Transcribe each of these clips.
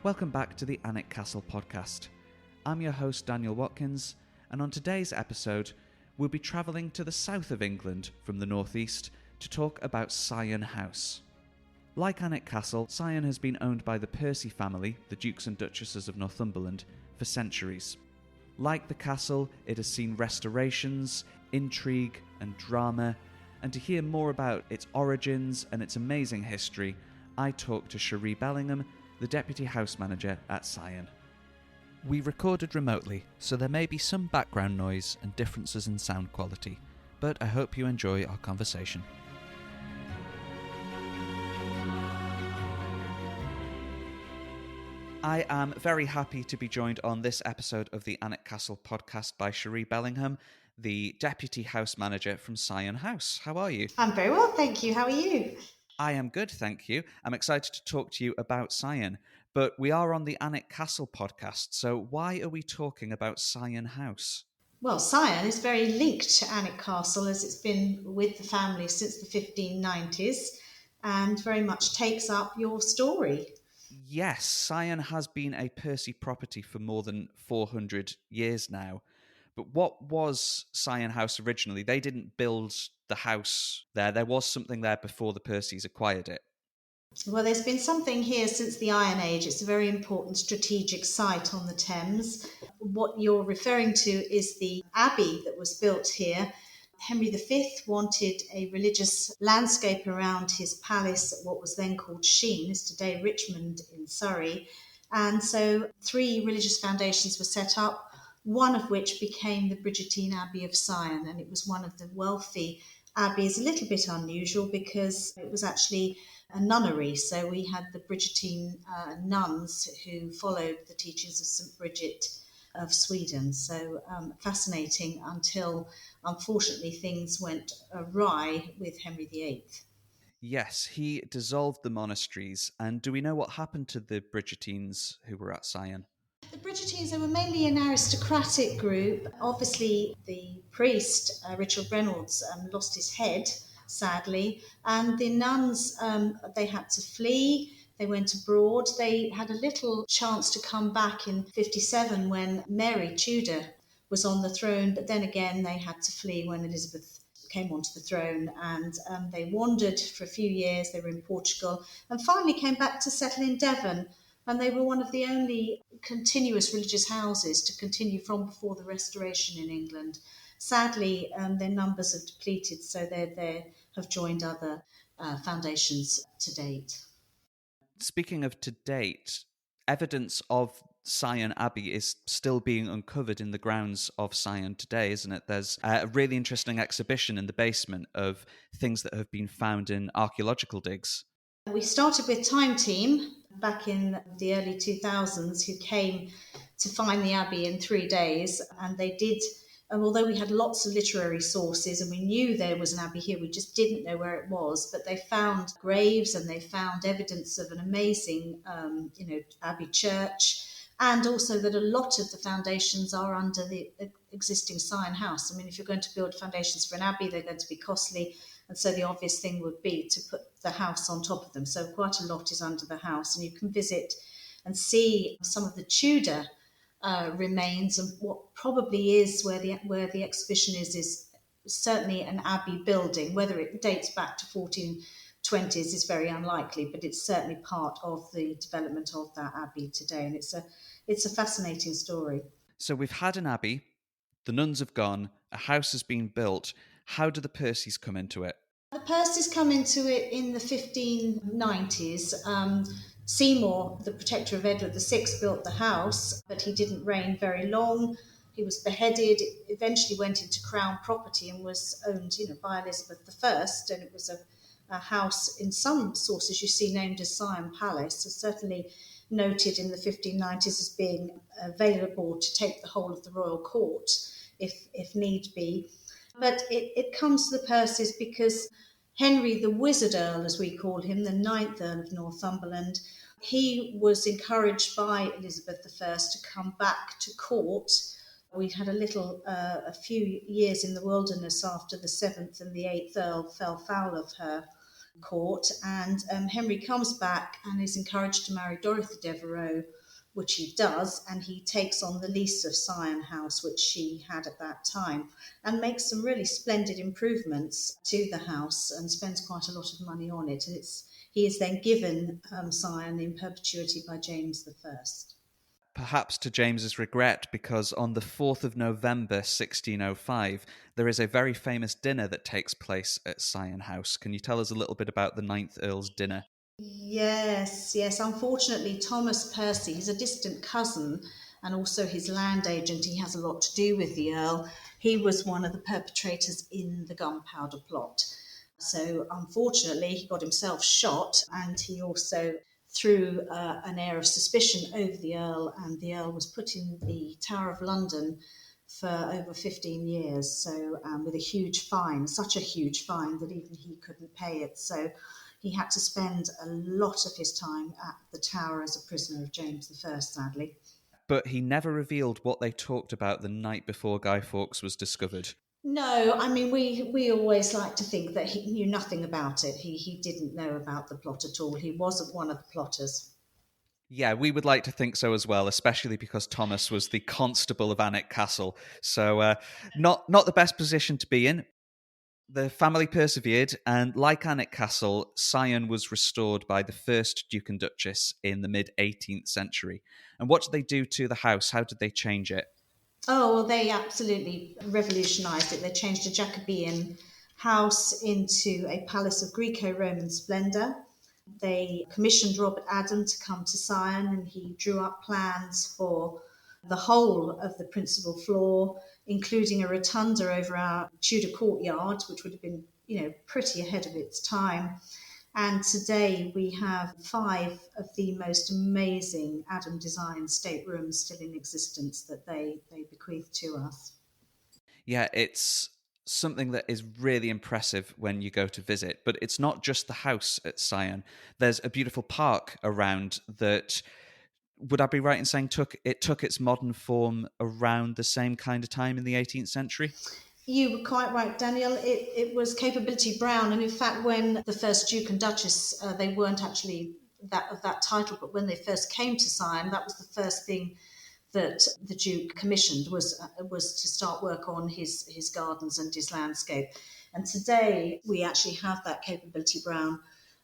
Welcome back to the Alnwick Castle Podcast. I'm your host Daniel Watkins, and on today's episode, we'll be travelling to the south of England from the northeast to talk about Syon House. Like Alnwick Castle, Syon has been owned by the Percy family, the Dukes and Duchesses of Northumberland, for centuries. Like the castle, it has seen restorations, intrigue and drama, and to hear more about its origins and its amazing history, I talked to Sheree Bellingham, the Deputy House Manager at Syon. We recorded remotely, so there may be some background noise and differences in sound quality, but I hope you enjoy our conversation. I am very happy to be joined on this episode of the Alnwick Castle Podcast by Sheree Bellingham, the Deputy House Manager from Syon House. How are you? I'm very well, thank you. How are you? I am good, thank you. I'm excited to talk to you about Syon, but we are on the Alnwick Castle Podcast, so why are we talking about Syon House? Well, Syon is very linked to Alnwick Castle as it's been with the family since the 1590s and very much takes up your story. Yes, Syon has been a Percy property for more than 400 years now. But what was Syon House originally? They didn't build the house there. There was something there before the Percys acquired it. Well, there's been something here since the Iron Age. It's a very important strategic site on the Thames. What you're referring to is the abbey that was built here. Henry VIII wanted a religious landscape around his palace at what was then called Sheen, is today Richmond in Surrey. And so 3 religious foundations were set up, one of which became the Bridgerton Abbey of Syon, and it was one of the wealthy abbeys, a little bit unusual because it was actually a nunnery. So we had the Bridgerton nuns who followed the teachings of St. Bridget of Sweden. So fascinating until, unfortunately, things went awry with Henry VIII. Yes, he dissolved the monasteries. And do we know what happened to the Bridgertines who were at Syon? The Bridgertines, they were mainly an aristocratic group. Obviously, the priest, Richard Reynolds, lost his head, sadly, and the nuns, they had to flee. They went abroad. They had a little chance to come back in 57 when Mary Tudor was on the throne, but then again they had to flee when Elizabeth came onto the throne, and they wandered for a few years. They were in Portugal and finally came back to settle in Devon. And they were one of the only continuous religious houses to continue from before the Restoration in England. Sadly, their numbers have depleted, so they have joined other foundations to date. Speaking of to date, evidence of Syon Abbey is still being uncovered in the grounds of Syon today, isn't it? There's a really interesting exhibition in the basement of things that have been found in archaeological digs. We started with Time Team back in the early 2000s who came to find the Abbey in 3 days, and they did, and although we had lots of literary sources and we knew there was an abbey here, we just didn't know where it was, but they found graves and they found evidence of an amazing abbey church, and also that a lot of the foundations are under the existing Syon House. I mean, if you're going to build foundations for an abbey, they're going to be costly. And so the obvious thing would be to put the house on top of them. So quite a lot is under the house. And you can visit and see some of the Tudor remains. And what probably is where the exhibition is certainly an abbey building. Whether it dates back to 1420s is very unlikely, but it's certainly part of the development of that abbey today. And it's a fascinating story. So we've had an abbey, the nuns have gone, a house has been built. How do the Percys come into it? The Percys come into it in the 1590s. Seymour, the protector of Edward VI, built the house, but he didn't reign very long. He was beheaded. It eventually went into crown property and was owned, by Elizabeth I. And it was a house, in some sources you see named as Syon Palace, so certainly noted in the 1590s as being available to take the whole of the royal court if need be. But it comes to the Percys because Henry the Wizard Earl, as we call him, the 9th Earl of Northumberland, he was encouraged by Elizabeth I to come back to court. We had a few years in the wilderness after the 7th and the 8th Earl fell foul of her court, and Henry comes back and is encouraged to marry Dorothy Devereux, which he does, and he takes on the lease of Syon House, which she had at that time, and makes some really splendid improvements to the house and spends quite a lot of money on it. And he is then given Syon in perpetuity by James I. Perhaps to James's regret, because on the 4th of November 1605, there is a very famous dinner that takes place at Syon House. Can you tell us a little bit about the Ninth Earl's dinner? Yes. Unfortunately, Thomas Percy, he's a distant cousin and also his land agent. He has a lot to do with the Earl. He was one of the perpetrators in the gunpowder plot. So unfortunately, he got himself shot, and he also threw an air of suspicion over the Earl, and the Earl was put in the Tower of London for over 15 years, so with a huge fine, such a huge fine that even he couldn't pay it. So he had to spend a lot of his time at the Tower as a prisoner of James I, sadly. But he never revealed what they talked about the night before Guy Fawkes was discovered. No, I mean, we always like to think that he knew nothing about it. He didn't know about the plot at all. He wasn't one of the plotters. Yeah, we would like to think so as well, especially because Thomas was the constable of Alnwick Castle. So not the best position to be in. The family persevered, and like Alnwick Castle, Syon was restored by the first Duke and Duchess in the mid-18th century. And what did they do to the house? How did they change it? Oh, well, they absolutely revolutionised it. They changed a Jacobean house into a palace of Greco-Roman splendour. They commissioned Robert Adam to come to Syon, and he drew up plans for the whole of the principal floor, including a rotunda over our Tudor courtyard, which would have been, pretty ahead of its time. And today we have 5 of the most amazing Adam designed staterooms still in existence that they bequeathed to us. Yeah, it's something that is really impressive when you go to visit. But it's not just the house at Syon. There's a beautiful park around that. Would I be right in saying took its modern form around the same kind of time in the 18th century? You were quite right, Daniel. It was Capability Brown, and in fact, when the first Duke and Duchess, they weren't actually that title, but when they first came to Syon, that was the first thing that the Duke commissioned was to start work on his gardens and his landscape. And today we actually have that Capability Brown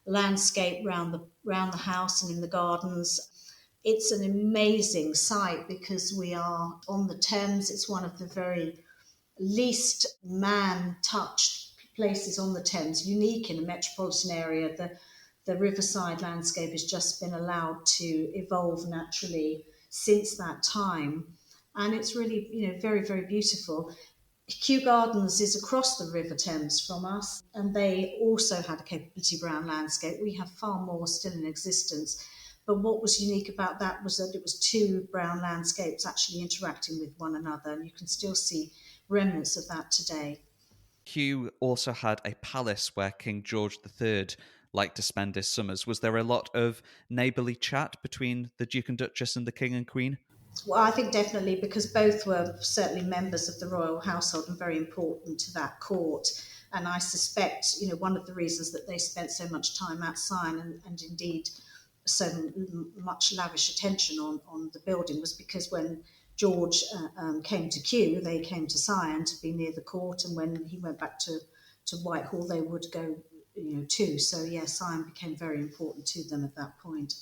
landscape round the house and in the gardens. It's an amazing site because we are on the Thames. It's one of the very least man-touched places on the Thames, unique in a metropolitan area. The riverside landscape has just been allowed to evolve naturally since that time, and it's really, very, very beautiful. Kew Gardens is across the River Thames from us, and they also had a Capability Brown landscape. We have far more still in existence. But what was unique about that was that it was 2 brown landscapes actually interacting with one another, and you can still see remnants of that today. Kew also had a palace where King George III liked to spend his summers. Was there a lot of neighbourly chat between the Duke and Duchess and the King and Queen? Well, I think definitely, because both were certainly members of the royal household and very important to that court. And I suspect, one of the reasons that they spent so much time at Syon and indeed so much lavish attention on the building was because when George came to Kew, they came to Syon to be near the court, and when he went back to Whitehall, they would go, too. So yeah, Syon became very important to them at that point.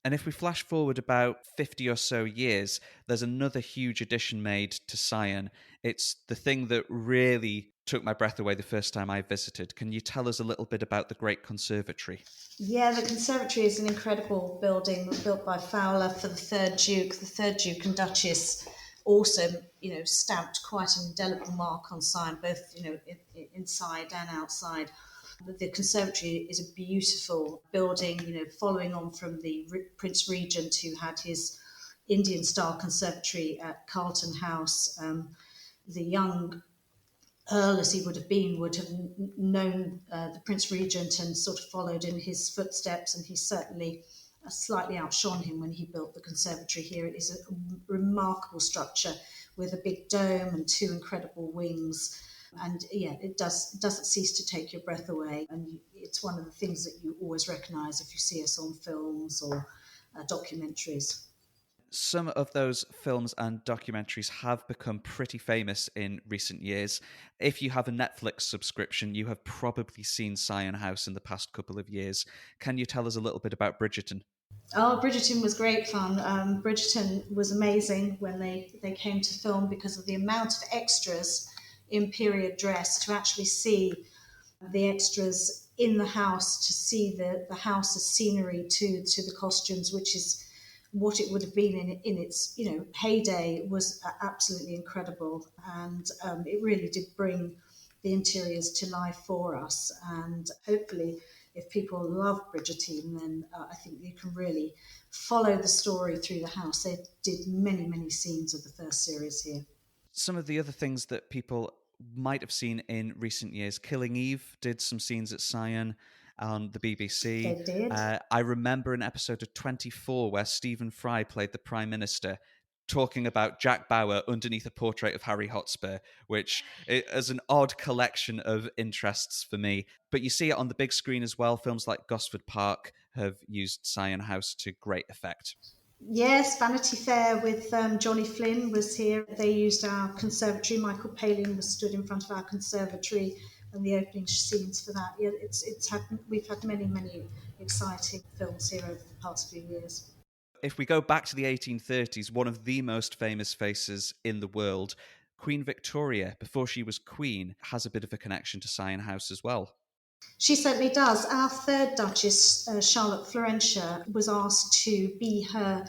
And if we flash forward about 50 or so years, there's another huge addition made to Syon. It's the thing that really took my breath away the first time I visited. Can you tell us a little bit about the Great Conservatory? Yeah, the conservatory is an incredible building built by Fowler for the third Duke. The third Duke and Duchess also, stamped quite an indelible mark on Syon, both, inside and outside. The conservatory is a beautiful building, following on from the Prince Regent, who had his Indian-style conservatory at Carlton House. The young Earl, as he would have been, would have known the Prince Regent and sort of followed in his footsteps, and he certainly slightly outshone him when he built the conservatory here. It is a remarkable structure with a big dome and 2 incredible wings. And yeah, it doesn't cease to take your breath away. And it's one of the things that you always recognise if you see us on films or documentaries. Some of those films and documentaries have become pretty famous in recent years. If you have a Netflix subscription, you have probably seen Syon House in the past couple of years. Can you tell us a little bit about Bridgerton? Oh, Bridgerton was great fun. Bridgerton was amazing when they came to film because of the amount of extras in period dress, to actually see the extras in the house, to see the house as scenery to the costumes, which is what it would have been in its heyday, was absolutely incredible. And it really did bring the interiors to life for us. And hopefully, if people love Bridgerton, then I think you can really follow the story through the house. They did many, many scenes of the first series here. Some of the other things that people might have seen in recent years, Killing Eve did some scenes at Syon on the BBC. They did. I remember an episode of 24 where Stephen Fry played the Prime Minister, talking about Jack Bauer underneath a portrait of Harry Hotspur, which is an odd collection of interests for me. But you see it on the big screen as well. Films like Gosford Park have used Syon House to great effect. Yes, Vanity Fair with Johnny Flynn was here. They used our conservatory. Michael Palin was stood in front of our conservatory, and the opening scenes for that. Yeah, we've had many, many exciting films here over the past few years. If we go back to the 1830s, one of the most famous faces in the world, Queen Victoria, before she was queen, has a bit of a connection to Syon House as well. She certainly does. Our third Duchess, Charlotte Florentia, was asked to be her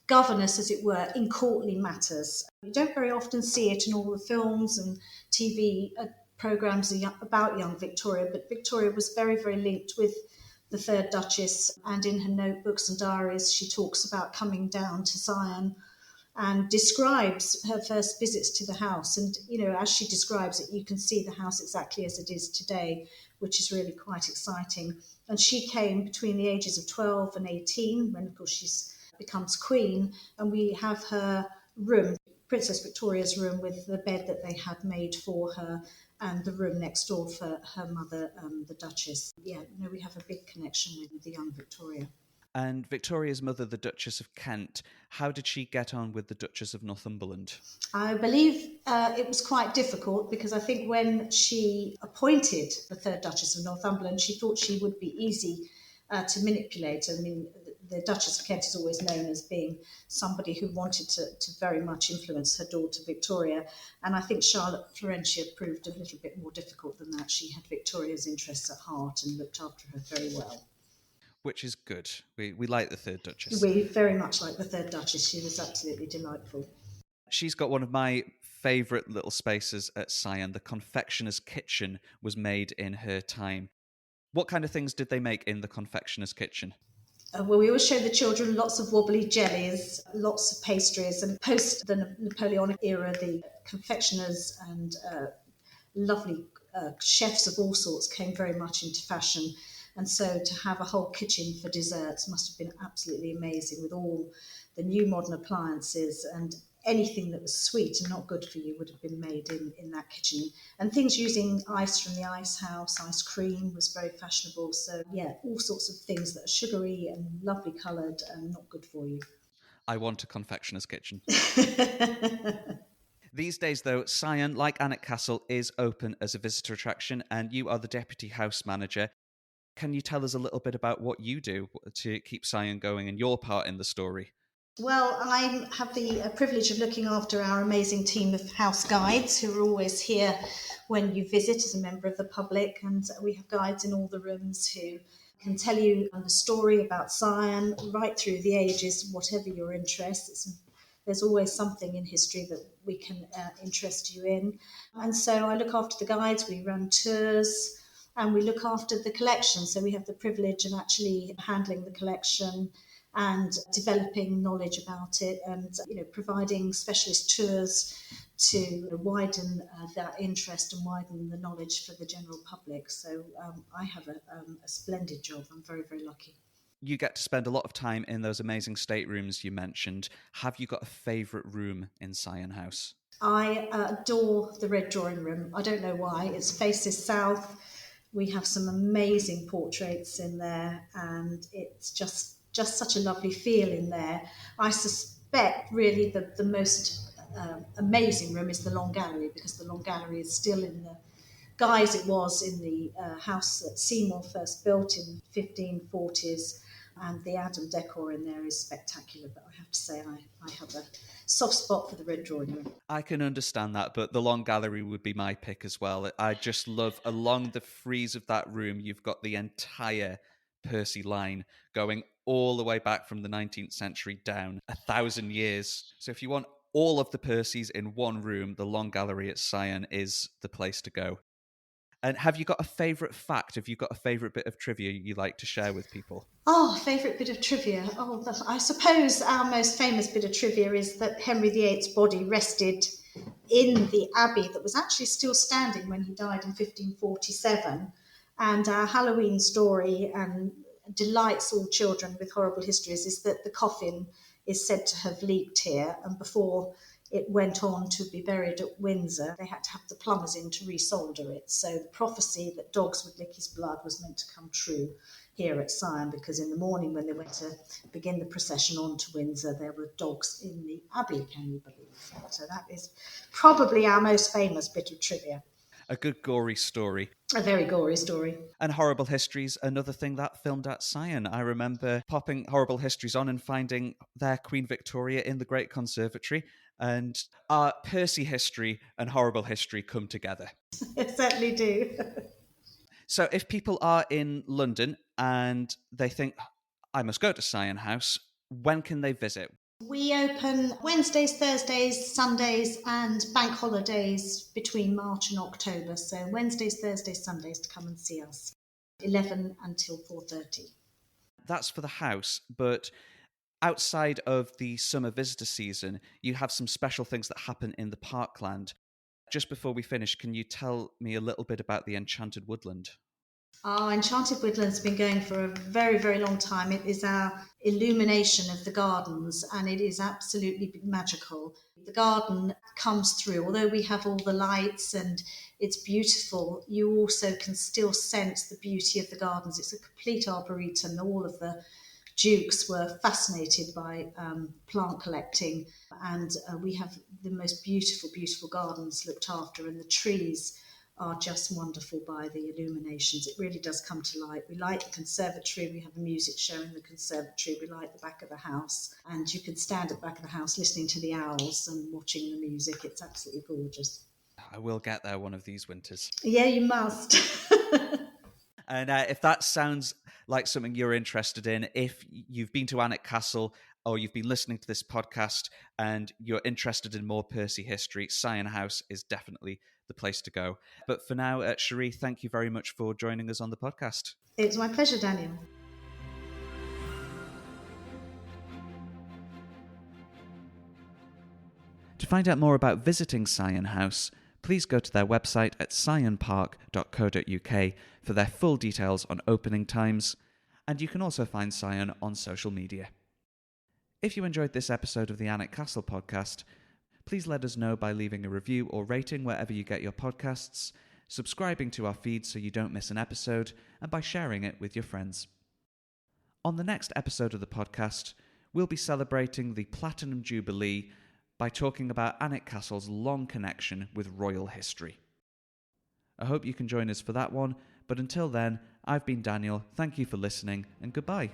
governess, as it were, in courtly matters. You don't very often see it in all the films and TV programmes about young Victoria, but Victoria was very, very linked with the third Duchess, and in her notebooks and diaries she talks about coming down to Syon and describes her first visits to the house. And, as she describes it, you can see the house exactly as it is today, which is really quite exciting. And she came between the ages of 12 and 18, when, of course, she becomes queen. And we have her room, Princess Victoria's room, with the bed that they had made for her, and the room next door for her mother, the Duchess. Yeah, we have a big connection with the young Victoria. And Victoria's mother, the Duchess of Kent, how did she get on with the Duchess of Northumberland? I believe it was quite difficult, because I think when she appointed the third Duchess of Northumberland, she thought she would be easy to manipulate. I mean, the Duchess of Kent is always known as being somebody who wanted to very much influence her daughter Victoria. And I think Charlotte Florentia proved a little bit more difficult than that. She had Victoria's interests at heart and looked after her very well. Which is good. We like the third Duchess. We very much like the third Duchess. She was absolutely delightful. She's got one of my favourite little spaces at Syon. The confectioner's kitchen was made in her time. What kind of things did they make in the confectioner's kitchen? Well, we always show the children lots of wobbly jellies, lots of pastries, and post the Napoleonic era, the confectioners and lovely chefs of all sorts came very much into fashion. And so to have a whole kitchen for desserts must have been absolutely amazing, with all the new modern appliances, and anything that was sweet and not good for you would have been made in that kitchen. And things using ice from the ice house, ice cream was very fashionable. So yeah, all sorts of things that are sugary and lovely coloured and not good for you. I want a confectioner's kitchen. These days, though, Syon, like Alnwick Castle, is open as a visitor attraction, and you are the deputy house manager. Can you tell us a little bit about what you do to keep Syon going and your part in the story? Well, I have the privilege of looking after our amazing team of house guides who are always here when you visit as a member of the public. And we have guides in all the rooms who can tell you the story about Syon right through the ages, whatever your interest. There's always something in history that we can interest you in. And so I look after the guides, we run tours, and we look after the collection. So we have the privilege of actually handling the collection and developing knowledge about it, and providing specialist tours to widen that interest and widen the knowledge for the general public. So I have a splendid job. I'm very, very lucky. You get to spend a lot of time in those amazing staterooms you mentioned. Have you got a favourite room in Syon House? I adore the Red Drawing Room. I don't know why. It faces south. We have some amazing portraits in there, and it's just such a lovely feel in there. I suspect bet really the most amazing room is the Long Gallery, because the Long Gallery is still in the guise it was in the house that Seymour first built in 1540s, and the Adam decor in there is spectacular. But I have to say I have a soft spot for the Red Drawing Room. I can understand that, but the Long Gallery would be my pick as well. I just love, along the frieze of that room, you've got the entire Percy line going all the way back from the 19th century down 1,000 years. So if you want all of the Percys in one room, the Long Gallery at Syon is the place to go. And have you got a favourite fact? Have you got a favourite bit of trivia you like to share with people? Oh, favourite bit of trivia. Oh, I suppose our most famous bit of trivia is that Henry VIII's body rested in the abbey that was actually still standing when he died in 1547. And our Halloween story delights all children with horrible histories is that the coffin is said to have leaked here, and before it went on to be buried at Windsor, they had to have the plumbers in to resolder it. So the prophecy that dogs would lick his blood was meant to come true here at Syon, because in the morning when they went to begin the procession on to Windsor, there were dogs in the abbey, can you believe? So that is probably our most famous bit of trivia. A good gory story. A very gory story. And Horrible Histories, another thing that filmed at Syon. I remember popping Horrible Histories on and finding their Queen Victoria in the Great Conservatory, and our Percy history and Horrible History come together. They certainly do. So if people are in London and they think, I must go to Syon House, when can they visit? We open Wednesdays, Thursdays, Sundays and bank holidays between March and October. So Wednesdays, Thursdays, Sundays to come and see us. 11 until 4:30. That's for the house, but outside of the summer visitor season, you have some special things that happen in the parkland. Just before we finish, can you tell me a little bit about the Enchanted Woodland? Our Enchanted Woodland's been going for a very, very long time. It is our illumination of the gardens, and it is absolutely magical. The garden comes through, although we have all the lights and it's beautiful, you also can still sense the beauty of the gardens. It's a complete arboretum. All of the dukes were fascinated by plant collecting, and we have the most beautiful, beautiful gardens looked after, and the trees are just wonderful by the illuminations. It really does come to light. We light the conservatory. We have a music show in the conservatory. We light the back of the house, and you can stand at the back of the house listening to the owls and watching the music. It's absolutely gorgeous. I will get there one of these winters. Yeah, you must. And if that sounds like something you're interested in, if you've been to Alnwick Castle or you've been listening to this podcast and you're interested in more Percy history, Syon House is definitely the place to go. But for now, Sheree, thank you very much for joining us on the podcast. It's my pleasure, Daniel. To find out more about visiting Syon House, please go to their website at syonpark.co.uk for their full details on opening times, and you can also find Syon on social media. If you enjoyed this episode of the Alnwick Castle Podcast, please let us know by leaving a review or rating wherever you get your podcasts, subscribing to our feed so you don't miss an episode, and by sharing it with your friends. On the next episode of the podcast, we'll be celebrating the Platinum Jubilee by talking about Alnwick Castle's long connection with royal history. I hope you can join us for that one, but until then, I've been Daniel, thank you for listening, and goodbye.